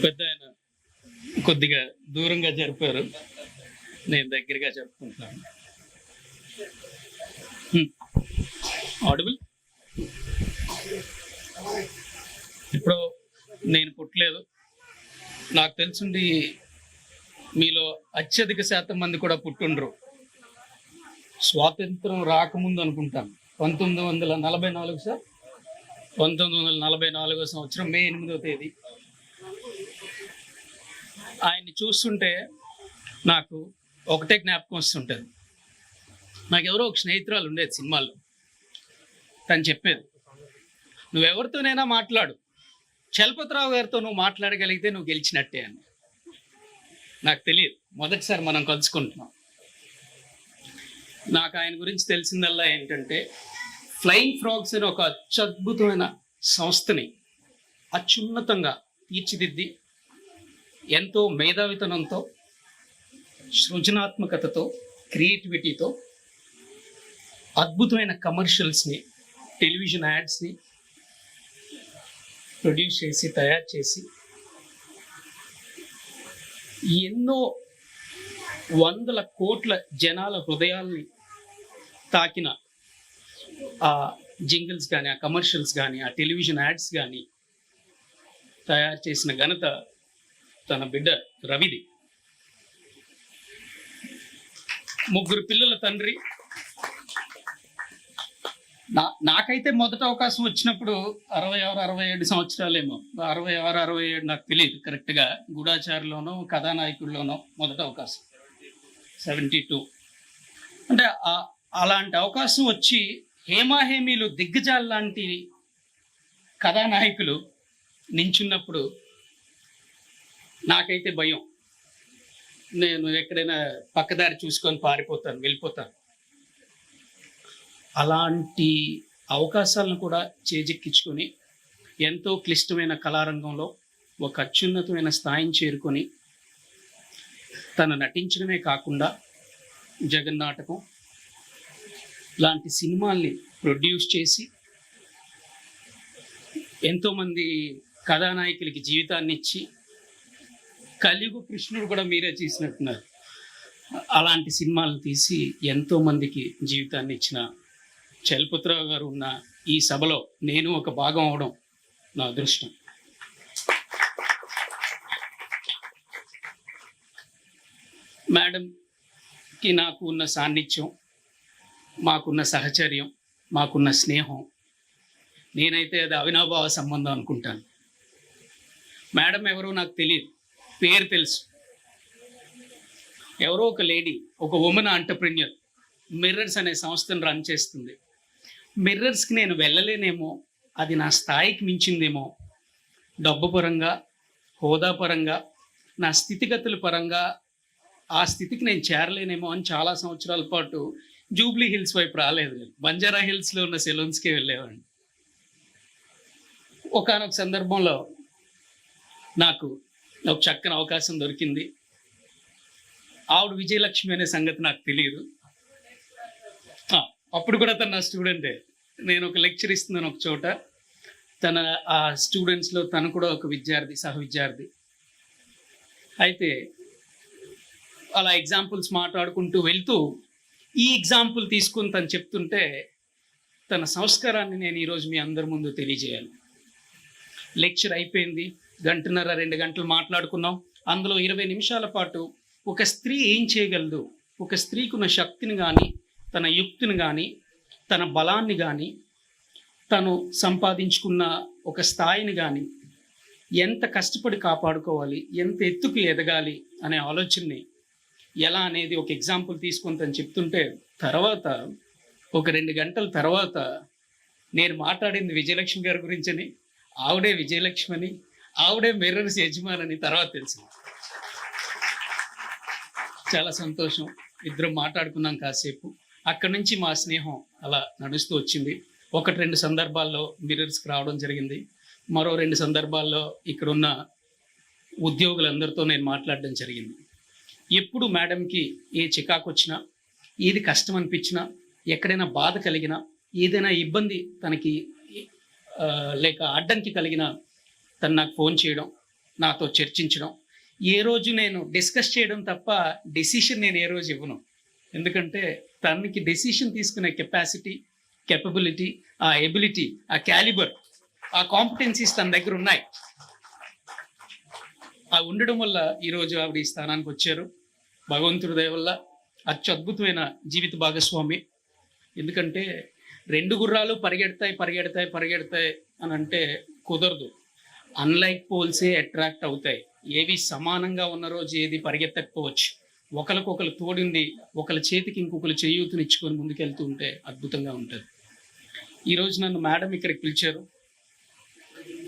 పెద్ద ఆయన కొద్దిగా దూరంగా జరిపారు, నేను దగ్గరగా జరుపుకుంటాను. ఆడిబుల్. ఇప్పుడు నేను పుట్టలేదు, నాకు తెలుసుండి మీలో అత్యధిక శాతం మంది కూడా పుట్టుండ్రు స్వాతంత్రం రాకముందు అనుకుంటాను. 1944 సార్, 1944 సంవత్సరం మే 8వ తేదీ. ఆయన్ని చూస్తుంటే నాకు ఒకటే జ్ఞాపకం వస్తుంటుంది. నాకు ఎవరో ఒక స్నేహితురాలు ఉండేది సినిమాల్లో. తను చెప్పేది, నువ్వెవరితోనైనా మాట్లాడు, చలపతిరావు గారితో నువ్వు మాట్లాడగలిగితే నువ్వు గెలిచినట్టే అని. నాకు తెలియదు, మొదటిసారి మనం కలుసుకుంటున్నాం. నాకు ఆయన గురించి తెలిసిందల్లా ఏంటంటే, ఫ్లయింగ్ ఫ్రాగ్స్ అనే ఒక అత్యద్భుతమైన సంస్థని అత్యున్నతంగా తీర్చిదిద్ది ఎంతో మేధావితనంతో, సృజనాత్మకతతో, క్రియేటివిటీతో అద్భుతమైన కమర్షియల్స్ని, టెలివిజన్ యాడ్స్ని ప్రొడ్యూస్ చేసి, తయారు చేసి ఎన్నో వందల కోట్ల జనాల హృదయాల్ని తాకిన ఆ జింగిల్స్ కానీ, ఆ కమర్షియల్స్ కానీ, ఆ టెలివిజన్ యాడ్స్ కానీ తయారు చేసిన ఘనత తన బిడ్డ రవిది. 3 పిల్లల తండ్రి. నాకైతే మొదటి అవకాశం వచ్చినప్పుడు 66-67 సంవత్సరాలేమో, 66-67 నాకు తెలియదు కరెక్ట్గా. గూఢాచారిలోనో కథానాయకుల్లోనో మొదటి అవకాశం 72. అంటే అలాంటి అవకాశం వచ్చి హేమాహేమీలు, దిగ్గజాలు లాంటి కథానాయకులు నించున్నప్పుడు నాకైతే భయం. నేను ఎక్కడైనా పక్కదారి చూసుకొని పారిపోతాను, వెళ్ళిపోతాను. అలాంటి అవకాశాలను కూడా చేజిక్కించుకొని ఎంతో క్లిష్టమైన కళారంగంలో ఒక అత్యున్నతమైన స్థాయిని చేరుకొని తను నటించడమే కాకుండా జగన్నాటకం లాంటి సినిమాల్ని ప్రొడ్యూస్ చేసి ఎంతోమంది కథానాయకులకి జీవితాన్ని ఇచ్చి, కలియుగ కృష్ణుడు కూడా మీరే చేసినట్టున్నారు, అలాంటి సినిమాలను తీసి ఎంతోమందికి జీవితాన్ని ఇచ్చిన చలపతిరావు గారు ఉన్న ఈ సభలో నేను ఒక భాగం అవడం నా అదృష్టం. మేడంకి నాకు ఉన్న సాన్నిధ్యం, మాకున్న సహచర్యం, మాకున్న స్నేహం, నేనైతే అది అవినాభావ సంబంధం అనుకుంటాను. మేడం ఎవరో నాకు తెలియదు, పేరు తెలుసు. ఎవరో ఒక లేడీ, ఒక ఉమెన్ ఎంటర్‌ప్రెన్యూర్, మిర్రర్స్ అనే సంస్థను రన్ చేస్తుంది. మిర్రర్స్కి నేను వెళ్ళలేనేమో, అది నా స్థాయికి మించిందేమో, డబ్బు పరంగా, హోదా పరంగా, నా స్థితిగతుల పరంగా ఆ స్థితికి నేను చేరలేనేమో అని చాలా సంవత్సరాల పాటు జూబ్లీ హిల్స్ వైపు రాలేదు. బంజారా హిల్స్లో ఉన్న సెలూన్స్కే వెళ్ళేవాడిని. ఒకానొక సందర్భంలో నాకు ఒక చక్కని అవకాశం దొరికింది. ఆవిడ విజయలక్ష్మి అనే సంగతి నాకు తెలియదు. అప్పుడు కూడా తన నా స్టూడెంటే. నేను ఒక లెక్చర్ ఇస్తున్నాను ఒక చోట, తన ఆ స్టూడెంట్స్లో తను కూడా ఒక విద్యార్థి, సహ విద్యార్థి. అయితే అలా ఎగ్జాంపుల్స్ మాట్లాడుకుంటూ వెళ్తూ ఈ ఎగ్జాంపుల్ తీసుకుని తను చెప్తుంటే తన సంస్కారాన్ని నేను ఈరోజు మీ అందరి ముందు తెలియజేయాలి. లెక్చర్ అయిపోయింది, 1.5-2 గంటలు మాట్లాడుకున్నాం. అందులో 20 నిమిషాల పాటు ఒక స్త్రీ ఏం చేయగలదు, ఒక స్త్రీకి ఉన్న శక్తిని కానీ, తన యుక్తిని కానీ, తన బలాన్ని కానీ, తను సంపాదించుకున్న ఒక స్థాయిని కానీ ఎంత కష్టపడి కాపాడుకోవాలి, ఎంత ఎత్తుకు ఎదగాలి అనే ఆలోచనని ఎలా అనేది ఒక ఎగ్జాంపుల్ తీసుకొని తను చెప్తుంటే, తర్వాత ఒక 2 గంటల తర్వాత నేను మాట్లాడింది విజయలక్ష్మి గారి గురించని, ఆవిడే విజయలక్ష్మి అని, ఆవిడే మిర్రర్స్ యజమాని తర్వాత తెలిసింది. చాలా సంతోషం. ఇద్దరం మాట్లాడుకున్నాం కాసేపు. అక్కడి నుంచి మా స్నేహం అలా నడుస్తూ వచ్చింది. 1-2 సందర్భాల్లో మిర్రర్స్కి రావడం జరిగింది. మరో 2 సందర్భాల్లో ఇక్కడున్న ఉద్యోగులందరితో నేను మాట్లాడడం జరిగింది. ఎప్పుడు మేడంకి ఏ చికాకు వచ్చినా, ఏది కష్టం అనిపించినా, ఎక్కడైనా బాధ కలిగినా, ఏదైనా ఇబ్బంది తనకి లేక అడ్డంకి కలిగినా తను నాకు ఫోన్ చేయడం, నాతో చర్చించడం. ఏ రోజు నేను డిస్కస్ చేయడం తప్ప డెసిషన్ నేను ఏ రోజు ఇవ్వను. ఎందుకంటే తనకి డెసిషన్ తీసుకునే కెపాసిటీ, కెపబిలిటీ, ఆ ఎబిలిటీ, ఆ క్యాలిబర్, ఆ కాంపిటెన్సీస్ తన దగ్గర ఉన్నాయి. ఆ ఉండడం వల్ల ఈరోజు ఆవిడ ఈ స్థానానికి వచ్చారు. భగవంతుడి దయ వల్ల అత్యద్భుతమైన జీవిత భాగస్వామి. ఎందుకంటే 2 గుర్రాలు పరిగెడతాయి అని అంటే కుదరదు. అన్లైక్ పోల్సే అట్రాక్ట్ అవుతాయి. ఏవి సమానంగా ఉన్న రోజు ఏది పరిగెత్తకపోవచ్చు. ఒకరికొకరు తోడింది, ఒకరి చేతికి ఇంకొకరు చేయూతనిచ్చుకొని ముందుకెళ్తూ ఉంటే అద్భుతంగా ఉంటుంది. ఈరోజు నన్ను మేడం ఇక్కడికి పిలిచారు.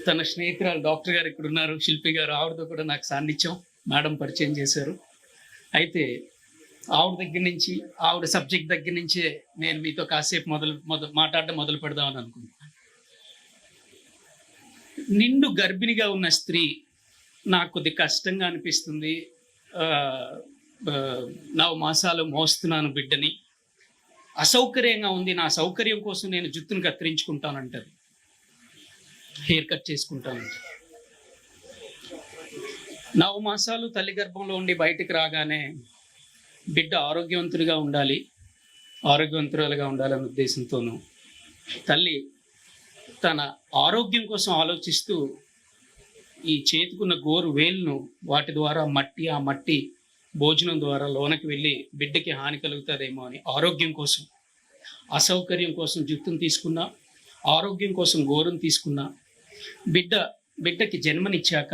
తన స్నేహితురాలు డాక్టర్ గారు ఇక్కడ ఉన్నారు, శిల్పి గారు. ఆవిడతో కూడా నాకు సాన్నిధ్యం మేడం పరిచయం చేశారు. అయితే ఆవిడ దగ్గర నుంచి, ఆవిడ సబ్జెక్ట్ దగ్గర నుంచే నేను మీతో కాసేపు మాట్లాడడం మొదలు పెడదామని అనుకుంటున్నాను. నిండు గర్భిణిగా ఉన్న స్త్రీ నాకు కొద్ది కష్టంగా అనిపిస్తుంది. 9 మాసాలు మోస్తున్నాను బిడ్డని, అసౌకర్యంగా ఉంది, నా సౌకర్యం కోసం నేను జుట్టును కత్తిరించుకుంటానంటది, హెయిర్ కట్ చేసుకుంటానంట. 9 మాసాలు తల్లి గర్భంలో ఉండి బయటికి రాగానే బిడ్డ ఆరోగ్యవంతులుగా ఉండాలి, ఆరోగ్యవంతురాలుగా ఉండాలనే ఉద్దేశంతోనూ తల్లి తన ఆరోగ్యం కోసం ఆలోచిస్తూ ఈ చేతుకున్న గోరు వేలును వాటి ద్వారా ఆ మట్టి భోజనం ద్వారా లోనకి వెళ్ళి బిడ్డకి హాని కలుగుతుందేమో అని ఆరోగ్యం కోసం, అసౌకర్యం కోసం జుట్టును తీసుకున్నా, ఆరోగ్యం కోసం గోరును తీసుకున్నా, బిడ్డకి జన్మనిచ్చాక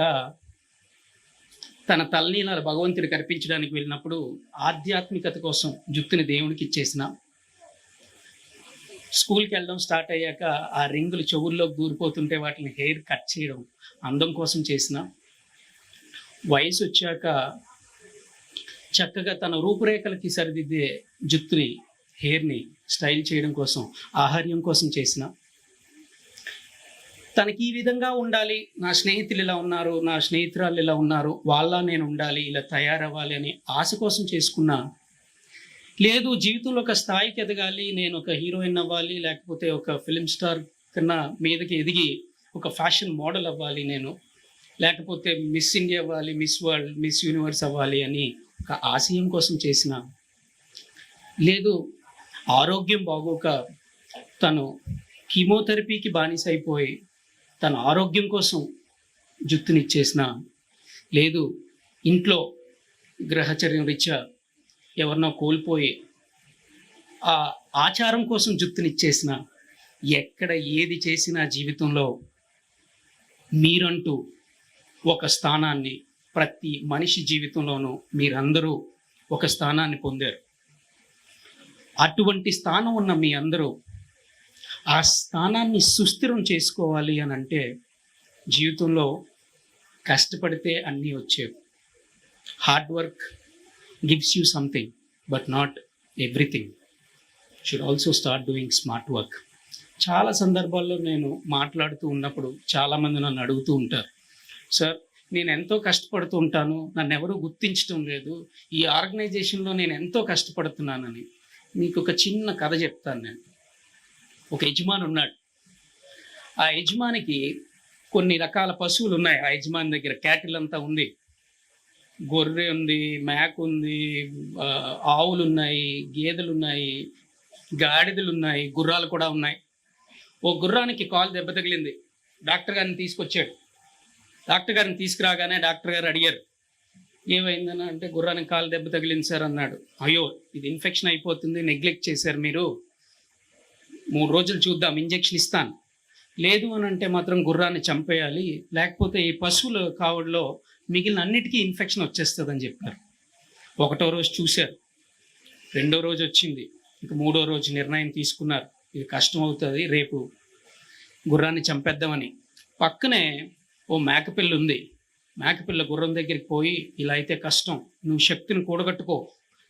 తన తలనీలాలు భగవంతుడికి అర్పించడానికి వెళ్ళినప్పుడు ఆధ్యాత్మికత కోసం జుట్టుని దేవునికి ఇచ్చేసిన, స్కూల్కి వెళ్ళడం స్టార్ట్ అయ్యాక ఆ రింగులు చెవుల్లోకి దూరిపోతుంటే వాటిని హెయిర్ కట్ చేయడం అందం కోసం చేసిన, వయసు వచ్చాక చక్కగా తన రూపురేఖలకి సరిదిద్దే జుట్టుని, హెయిర్ని స్టైల్ చేయడం కోసం, ఆహార్యం కోసం చేసిన, తనకి ఈ విధంగా ఉండాలి, నా స్నేహితులు ఇలా ఉన్నారు, నా స్నేహితురాలు ఇలా ఉన్నారు, వాళ్ళ నేను ఉండాలి, ఇలా తయారవ్వాలి అని ఆశ కోసం చేసుకున్నా. లేదు, జీవితంలో ఒక స్థాయికి ఎదగాలి, నేను ఒక హీరోయిన్ అవ్వాలి, లేకపోతే ఒక ఫిలిం స్టార్ కన్నా మీదకి ఎదిగి ఒక ఫ్యాషన్ మోడల్ అవ్వాలి నేను, లేకపోతే మిస్ ఇండియా అవ్వాలి, మిస్ వరల్డ్, మిస్ యూనివర్స్ అవ్వాలి అని ఒక ఆశయం కోసం చేసిన. లేదు, ఆరోగ్యం బాగోక తను కీమోథెరపీకి బానిస అయిపోయి తన ఆరోగ్యం కోసం జుట్టునిచ్చేసిన. లేదు, ఇంట్లో గ్రహచర్యం రీత్యా ఎవరినో కోల్పోయి ఆ ఆచారం కోసం జుట్టునిచ్చేసిన. ఎక్కడ ఏది చేసినా జీవితంలో మీరంటూ ఒక స్థానాన్ని, ప్రతి మనిషి జీవితంలోనూ మీరందరూ ఒక స్థానాన్ని పొందారు. అటువంటి స్థానం ఉన్న మీ అందరూ ఆ స్థానాన్ని సుస్థిరం చేసుకోవాలి అని అంటే జీవితంలో కష్టపడితే అన్నీ వచ్చేవి. Hard work gives you something but not everything. Should also start doing smart work. చాలా సందర్భాల్లో నేను మాట్లాడుతూ ఉన్నప్పుడు చాలామంది నన్ను అడుగుతూ ఉంటారు, సార్ నేను ఎంతో కష్టపడుతూ ఉంటాను, నన్ను ఎవరూ గుర్తించడం లేదు, ఈ ఆర్గనైజేషన్లో నేను ఎంతో కష్టపడుతున్నానని. మీకు ఒక చిన్న కథ చెప్తాను నేను. ఒక యజమాని ఉన్నాడు. ఆ యజమానికి కొన్ని రకాల పశువులు ఉన్నాయి. ఆ యజమాని దగ్గర క్యాటిల్ అంతా ఉంది, గొర్రె ఉంది, మేక ఉంది, ఆవులు ఉన్నాయి, గేదెలు ఉన్నాయి, గాడిదలు ఉన్నాయి, గుర్రాలు కూడా ఉన్నాయి. ఓ గుర్రానికి కాలు దెబ్బ తగిలింది. డాక్టర్ గారిని తీసుకొచ్చాడు. డాక్టర్ గారిని తీసుకురాగానే డాక్టర్ గారు అడిగారు, ఏమైందని అంటే, గుర్రానికి కాలు దెబ్బ తగిలింది సార్ అన్నాడు. అయ్యో, ఇది ఇన్ఫెక్షన్ అయిపోతుంది, నెగ్లెక్ట్ చేశారు మీరు, 3 రోజులు చూద్దాం, ఇంజెక్షన్ ఇస్తాను. లేదు అని అంటే మాత్రం గుర్రాన్ని చంపేయాలి, లేకపోతే ఈ పశువుల కావడిలో మిగిలిన అన్నిటికీ ఇన్ఫెక్షన్ వచ్చేస్తుందని చెప్పారు. 1వ రోజు చూశారు, 2వ రోజు వచ్చింది, ఇక 3వ రోజు నిర్ణయం తీసుకున్నారు, ఇది కష్టం అవుతుంది, రేపు గుర్రాన్ని చంపేద్దామని. పక్కనే ఓ మేకపిల్ల ఉంది. మేకపిల్ల గుర్రం దగ్గరికి పోయి, ఇలా అయితే కష్టం, నువ్వు శక్తిని కూడగట్టుకో,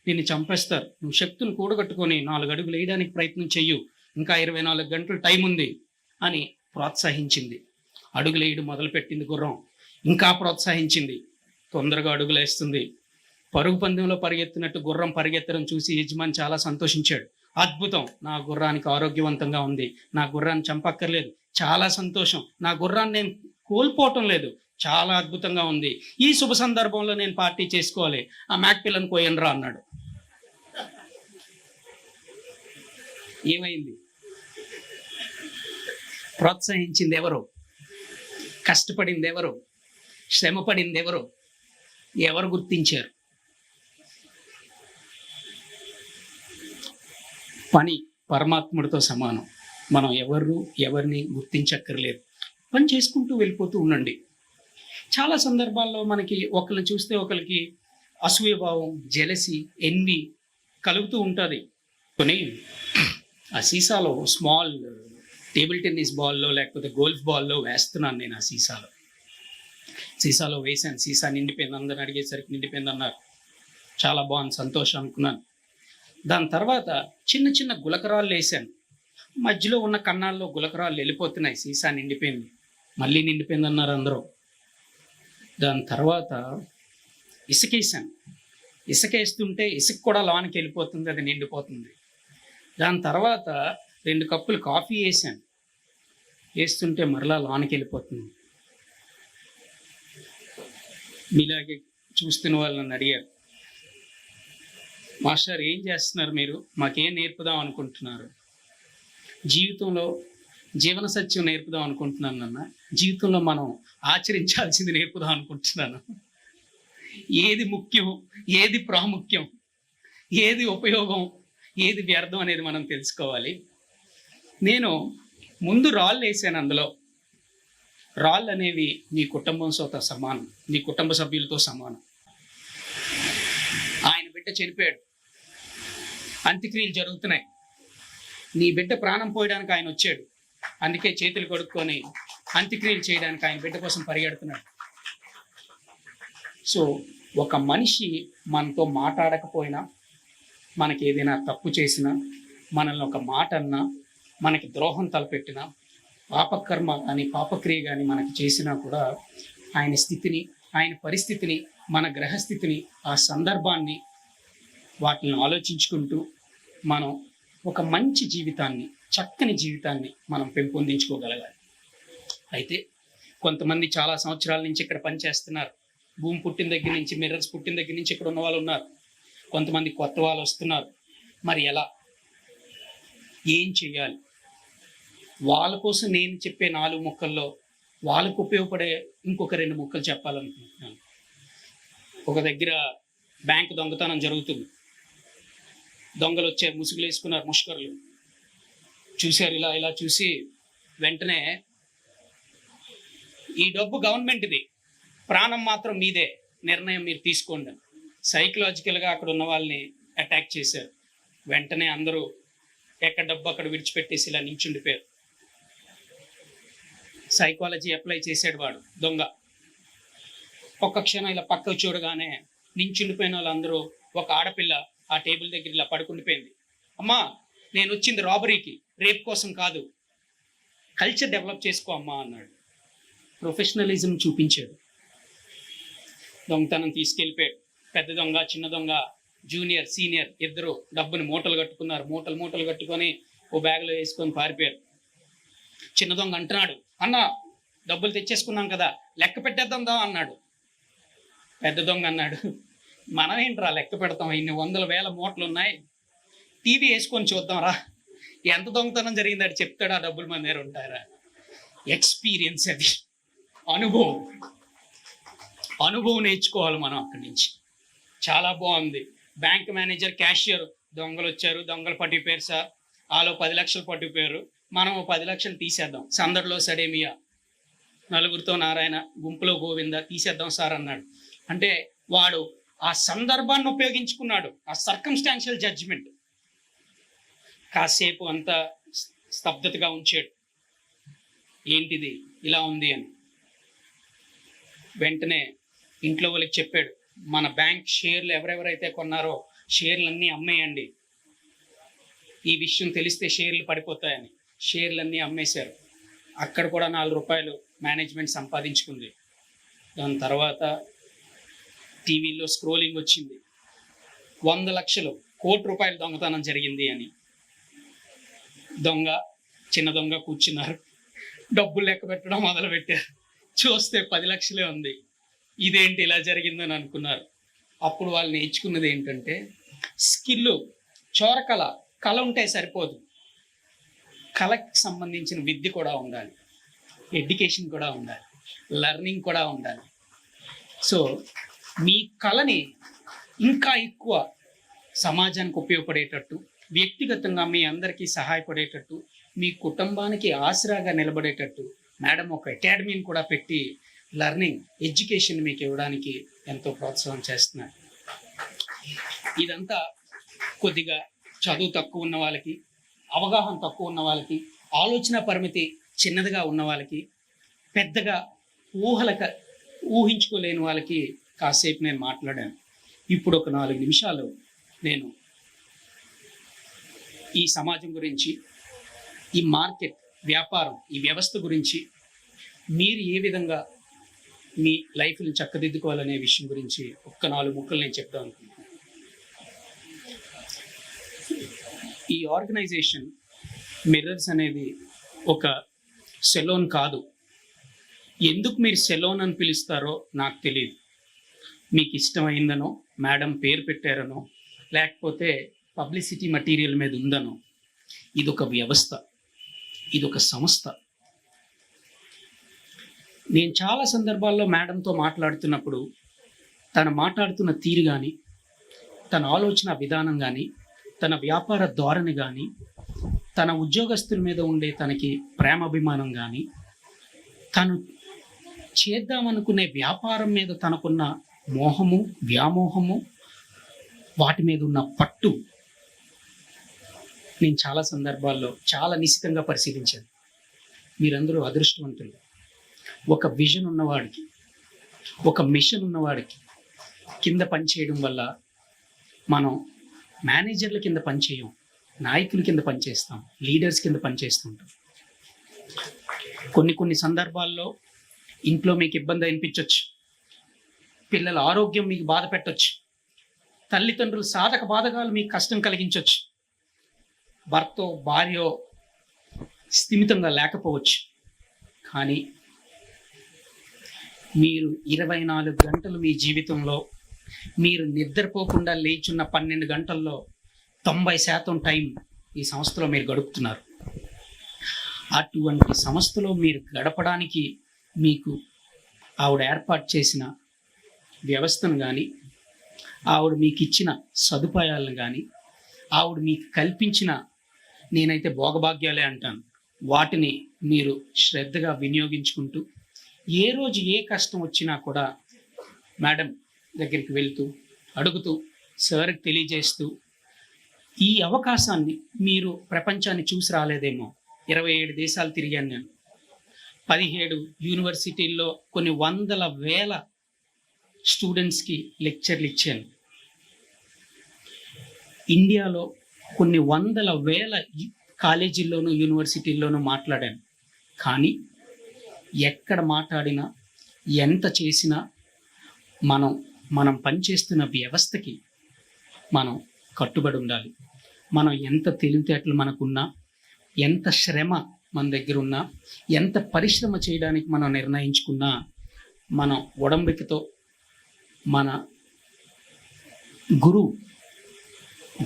నిన్ను చంపేస్తారు, నువ్వు శక్తిని కూడగట్టుకొని 4 అడుగులు వేయడానికి ప్రయత్నం చెయ్యు, ఇంకా 24 గంటలు టైం ఉంది అని ప్రోత్సహించింది. అడుగులు వేయడం మొదలుపెట్టింది గుర్రం, ఇంకా ప్రోత్సహించింది, తొందరగా అడుగులు వేస్తుంది. పరుగు పందెంలో పరిగెత్తినట్టు గుర్రం పరిగెత్తడం చూసి యజమాని చాలా సంతోషించాడు. అద్భుతం, నా గుర్రానికి ఆరోగ్యవంతంగా ఉంది, నా గుర్రాన్ని చంపక్కర్లేదు, చాలా సంతోషం, నా గుర్రాన్ని నేను కోల్పోవటం లేదు, చాలా అద్భుతంగా ఉంది. ఈ శుభ సందర్భంలో నేను పార్టీ చేసుకోవాలి, ఆ మ్యాక్ పిల్లని కోయనరా అన్నాడు. ఏమైంది? ప్రోత్సహించింది ఎవరు? కష్టపడింది ఎవరు? శ్రమపడింది ఎవరు? ఎవరు గుర్తించారు? పని పరమాత్ముడితో సమానం. మనం ఎవరిని గుర్తించక్కర్లేదు. పని చేసుకుంటూ వెళ్ళిపోతూ ఉండండి. చాలా సందర్భాల్లో మనకి ఒకరిని చూస్తే ఒకరికి అసూయభావం, జెలసీ, ఎన్వి కలుగుతూ ఉంటుంది. కొన్ని ఆ సీసాలో స్మాల్ టేబుల్ టెన్నిస్ బాల్లో లేకపోతే గోల్ఫ్ బాల్లో వేస్తున్నాను నేను. ఆ సీసాలో వేశాను. సీసా నిండిపోయింది. అందరూ అడిగేసరికి నిండిపోయింది అన్నారు. చాలా బాగుంది, సంతోషం అనుకున్నాను. దాని తర్వాత చిన్న చిన్న గులకరాళ్ళు వేసాను. మధ్యలో ఉన్న కన్నాల్లో గులకరాళ్ళు వెళ్ళిపోతున్నాయి. సీసా నిండిపోయింది. మళ్ళీ నిండిపోయింది అన్నారు అందరూ. దాని తర్వాత ఇసుకేసాను. ఇసుకేస్తుంటే ఇసుక కూడా లోనికి వెళ్ళిపోతుంది, అది నిండిపోతుంది. దాని తర్వాత 2 కప్పులు కాఫీ వేసాను. వేస్తుంటే మరలా లోనికి వెళ్ళిపోతుంది. మీలాగే చూస్తున్న వాళ్ళు నన్ను అడిగారు, మాస్టర్ ఏం చేస్తున్నారు మీరు, మాకేం నేర్పుదాం అనుకుంటున్నారు? జీవితంలో జీవన సత్యం నేర్పుదాం అనుకుంటున్నాను నాన్న. జీవితంలో మనం ఆచరించాల్సింది నేర్పుదాం అనుకుంటున్నాను. ఏది ముఖ్యం, ఏది ప్రాముఖ్యం, ఏది ఉపయోగం, ఏది వ్యర్థం అనేది మనం తెలుసుకోవాలి. నేను ముందు రాళ్ళు వేసాను. అందులో రాళ్ళు అనేవి నీ కుటుంబంతో సమానం, నీ కుటుంబ సభ్యులతో సమానం. ఆయన బిడ్డ చనిపోయాడు, అంత్యక్రియలు జరుగుతున్నాయి. నీ బిడ్డ ప్రాణం పోయడానికి ఆయన వచ్చాడు. అందుకే చేతులు కడుక్కొని అంత్యక్రియలు చేయడానికి ఆయన బిడ్డ కోసం పరిగెడుతున్నాడు. సో ఒక మనిషి మనతో మాట్లాడకపోయినా, మనకి ఏదైనా తప్పు చేసినా, మనల్ని ఒక మాట అన్నా, మనకి ద్రోహం తలపెట్టినా, పాపకర్మ కానీ పాపక్రియ కానీ మనకి చేసినా కూడా ఆయన స్థితిని, ఆయన పరిస్థితిని, మన గ్రహస్థితిని, ఆ సందర్భాన్ని, వాటిని ఆలోచించుకుంటూ మనం ఒక మంచి జీవితాన్ని, చక్కని జీవితాన్ని మనం పెంపొందించుకోగలగాలి. అయితే కొంతమంది చాలా సంవత్సరాల నుంచి ఇక్కడ పనిచేస్తున్నారు. భూమి పుట్టిన దగ్గర నుంచి, మిర్రర్స్ పుట్టిన దగ్గర నుంచి ఇక్కడ ఉన్న వాళ్ళు ఉన్నారు. కొంతమంది కొత్త వాళ్ళు వస్తున్నారు. మరి ఎలా, ఏం చేయాలి? వాళ్ళ కోసం నేను చెప్పే 4 ముక్కల్లో వాళ్ళకు ఉపయోగపడే ఇంకొక 2 ముక్కలు చెప్పాలనుకుంటున్నాను. ఒక దగ్గర బ్యాంకు దొంగతనం జరుగుతుంది. దొంగలు వచ్చే ముసుగులు వేసుకున్నారు, ముష్కరులు చూశారు. ఇలా చూసి వెంటనే ఈ డబ్బు గవర్నమెంట్ది, ప్రాణం మాత్రం మీదే, నిర్ణయం మీరు తీసుకోండి. సైకలాజికల్గా అక్కడ ఉన్న వాళ్ళని అటాక్ చేశారు. వెంటనే అందరూ ఎక్కడ డబ్బు అక్కడ విడిచిపెట్టేసి ఇలా నించుండిపోయారు. సైకాలజీ అప్లై చేసాడు వాడు దొంగ. ఒక్క క్షణం ఇలా పక్కకు చూడగానే నించుండిపోయిన వాళ్ళందరూ, ఒక ఆడపిల్ల ఆ టేబుల్ దగ్గర ఇలా పడుకుండిపోయింది. అమ్మా, నేను వచ్చింది రాబరీకి, రేప్ కోసం కాదు, కల్చర్ డెవలప్ చేసుకో అమ్మా అన్నాడు. ప్రొఫెషనలిజం చూపించాడు. దొంగతనం తీసుకెళ్ళిపోయాడు. పెద్ద దొంగ, చిన్న దొంగ, జూనియర్ సీనియర్ ఇద్దరు డబ్బుని మూటలు కట్టుకున్నారు. మూటలు కట్టుకొని ఓ బ్యాగ్లో వేసుకొని పారిపోయారు. చిన్న దొంగ అంటున్నాడు, అన్న డబ్బులు తెచ్చేసుకున్నాం కదా, లెక్క పెట్టేద్దాం అన్నాడు. పెద్ద దొంగ అన్నాడు, మనం ఏంట్రా లెక్క పెడతాం, ఇన్ని 100,000 మూటలు ఉన్నాయి, టీవీ వేసుకొని చూద్దాం రా, ఎంత దొంగతనం జరిగిందని చెప్తాడు. ఆ డబ్బులు మన దగ్గర ఉంటారా? ఎక్స్పీరియన్స్, అది అనుభవం నేర్చుకోవాలి మనం అక్కడి నుంచి. చాలా బాగుంది. బ్యాంక్ మేనేజర్, క్యాషియర్, దొంగలు వచ్చారు, దొంగలు పట్టిపోయారు సార్, ఆలో 10 లక్షలు పట్టిపోయారు, మనం 10 లక్షలు తీసేద్దాం, సందడిలో సడేమియా, నలుగురితో నారాయణ, గుంపులో గోవింద, తీసేద్దాం సార్ అన్నాడు. అంటే వాడు ఆ సందర్భాన్ని ఉపయోగించుకున్నాడు, ఆ సర్కమ్స్టాన్షియల్ జడ్జిమెంట్. కాసేపు అంతా స్తబ్దతగా ఉంచాడు. ఏంటిది ఇలా ఉంది అని. వెంటనే ఇంట్లో వాళ్ళకి చెప్పాడు, మన బ్యాంక్ షేర్లు ఎవరెవరైతే కొన్నారో షేర్లన్నీ అమ్మేయండి, ఈ విషయం తెలిస్తే షేర్లు పడిపోతాయని. షేర్లన్నీ అమ్మేశారు. అక్కడ కూడా 4 రూపాయలు మేనేజ్మెంట్ సంపాదించుకుంది. దాని తర్వాత టీవీలో స్క్రోలింగ్ వచ్చింది, 100 లక్షలు, 1 కోటి రూపాయలు దొంగతనం జరిగింది అని. చిన్న దొంగ కూర్చున్నారు, డబ్బులు లెక్క పెట్టడం మొదలుపెట్టారు. చూస్తే 10 లక్షలే ఉంది. ఇదేంటి ఇలా జరిగిందని అనుకున్నారు. అప్పుడు వాళ్ళు నేర్చుకున్నది ఏంటంటే స్కిల్, చోరకళ. కళ ఉంటే సరిపోదు, కళకి సంబంధించిన విద్య కూడా ఉండాలి, ఎడ్యుకేషన్ కూడా ఉండాలి, లెర్నింగ్ కూడా ఉండాలి. సో మీ కళని ఇంకా ఎక్కువ సమాజానికి ఉపయోగపడేటట్టు, వ్యక్తిగతంగా మీ అందరికీ సహాయపడేటట్టు, మీ కుటుంబానికి ఆసరాగా నిలబడేటట్టు మేడం ఒక అకాడమీని కూడా పెట్టి లెర్నింగ్, ఎడ్యుకేషన్ మీకు ఇవ్వడానికి ఎంతో ప్రోత్సాహం చేస్తున్నారు. ఇదంతా కొద్దిగా చదువు తక్కువ ఉన్న వాళ్ళకి, అవగాహన తక్కువ ఉన్న వాళ్ళకి, ఆలోచన పరిమితి చిన్నదిగా ఉన్న వాళ్ళకి, పెద్దగా ఊహించుకోలేని వాళ్ళకి కాసేపు నేను మాట్లాడాను. ఇప్పుడు ఒక 4 నిమిషాలు నేను ఈ సమాజం గురించి, ఈ మార్కెట్, వ్యాపారం, ఈ వ్యవస్థ గురించి మీరు ఏ విధంగా మీ లైఫ్ని చక్కదిద్దుకోవాలనే విషయం గురించి ఒక్క 4 ముక్కలు నేను చెప్దాం అనుకుంటున్నాను. ఈ ఆర్గనైజేషన్ మిర్రర్స్ అనేది ఒక సెలూన్ కాదు. ఎందుకు మీరు సెలూన్ అని పిలుస్తారో నాకు తెలియదు. మీకు ఇష్టమైందనో, మేడం పేరు పెట్టారనో, లేకపోతే పబ్లిసిటీ మెటీరియల్ మీద ఉందనో, ఇదొక వ్యవస్థ, ఇదొక సంస్థ. నేను చాలా సందర్భాల్లో మేడంతో మాట్లాడుతున్నప్పుడు తను మాట్లాడుతున్న తీరు కానీ, తన ఆలోచన విధానం కానీ, తన వ్యాపార ధోరణి కానీ, తన ఉద్యోగస్తుల మీద ఉండే తనకి ప్రేమాభిమానం కానీ, తను చేద్దామనుకునే వ్యాపారం మీద తనకున్న మోహము, వ్యామోహము, వాటి మీద ఉన్న పట్టు నేను చాలా సందర్భాల్లో చాలా నిశితంగా పరిశీలించాను. మీరందరూ అదృష్టవంతులు. ఒక విజన్ ఉన్నవాడికి, ఒక మిషన్ ఉన్నవాడికి కింద పనిచేయడం వల్ల మనం మేనేజర్ల కింద పనిచేయం, నాయకుల కింద పనిచేస్తాం, లీడర్స్ కింద పనిచేస్తుంటాం. కొన్ని సందర్భాల్లో ఇంట్లో మీకు ఇబ్బంది అనిపించవచ్చు, పిల్లల ఆరోగ్యం మీకు బాధ పెట్టవచ్చు, తల్లిదండ్రులు సాధక బాధకాలు మీకు కష్టం కలిగించవచ్చు, భర్తో భార్యో స్థిమితంగా లేకపోవచ్చు. కానీ మీరు 24 గంటలు మీ జీవితంలో మీరు నిద్రపోకుండా లేచున్న 12 గంటల్లో 90% టైం ఈ సంస్థలో మీరు గడుపుతున్నారు. అటువంటి సంస్థలో మీరు గడపడానికి మీకు ఆవిడ ఏర్పాటు చేసిన వ్యవస్థను కానీ, ఆవిడ మీకు ఇచ్చిన సదుపాయాలను కానీ, ఆవిడ మీకు కల్పించిన, నేనైతే భోగభాగ్యాలే అంటాను, వాటిని మీరు శ్రద్ధగా వినియోగించుకుంటూ, ఏ రోజు ఏ కష్టం వచ్చినా కూడా మేడం దగ్గరికి వెళ్తూ, అడుగుతూ, సార్కి తెలియజేస్తూ, ఈ అవకాశాన్ని మీరు ప్రపంచాన్ని చూసి రాలేదేమో. 27 దేశాలు తిరిగాను నేను, 17 యూనివర్సిటీల్లో కొన్ని వందల వేల స్టూడెంట్స్కి లెక్చర్లు ఇచ్చాను. ఇండియాలో కొన్ని వందల వేల కాలేజీల్లోనూ యూనివర్సిటీల్లోనూ మాట్లాడాను. కానీ ఎక్కడ మాట్లాడినా, ఎంత చేసినా మనం పనిచేస్తున్న వ్యవస్థకి మనం కట్టుబడి ఉండాలి. మనం ఎంత తెలివితేటలు మనకున్నా, ఎంత శ్రమ మన దగ్గర ఉన్నా, ఎంత పరిశ్రమ చేయడానికి మనం నిర్ణయించుకున్నా, మనం ఒడంబికతో మన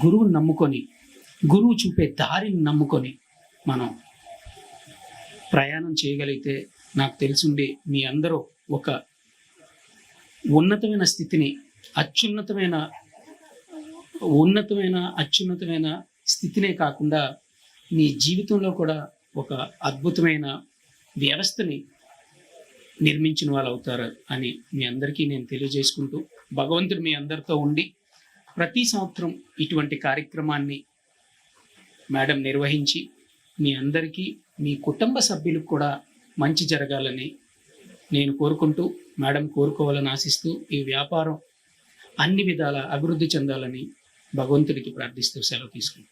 గురువుని నమ్ముకొని, గురువు చూపే దారిని నమ్ముకొని మనం ప్రయాణం చేయగలిగితే, నాకు తెలిసింది మీ అందరూ ఒక ఉన్నతమైన స్థితిని, అత్యున్నతమైన స్థితినే కాకుండా మీ జీవితంలో కూడా ఒక అద్భుతమైన వ్యవస్థని నిర్మించిన వాళ్ళు అవుతారు అని మీ అందరికీ నేను తెలియజేసుకుంటూ, భగవంతుడు మీ అందరితో ఉండి ప్రతి సంవత్సరం ఇటువంటి కార్యక్రమాన్ని మేడం నిర్వహించి మీ అందరికీ, మీ కుటుంబ సభ్యులకు కూడా మంచి జరగాలని నేను కోరుకుంటూ, మేడం కోరుకోవాలని ఆశిస్తూ, ఈ వ్యాపారం అన్ని విధాల అభివృద్ధి చెందాలని భగవంతుడికి ప్రార్థిస్తూ సెలవు తీసుకుంటాను.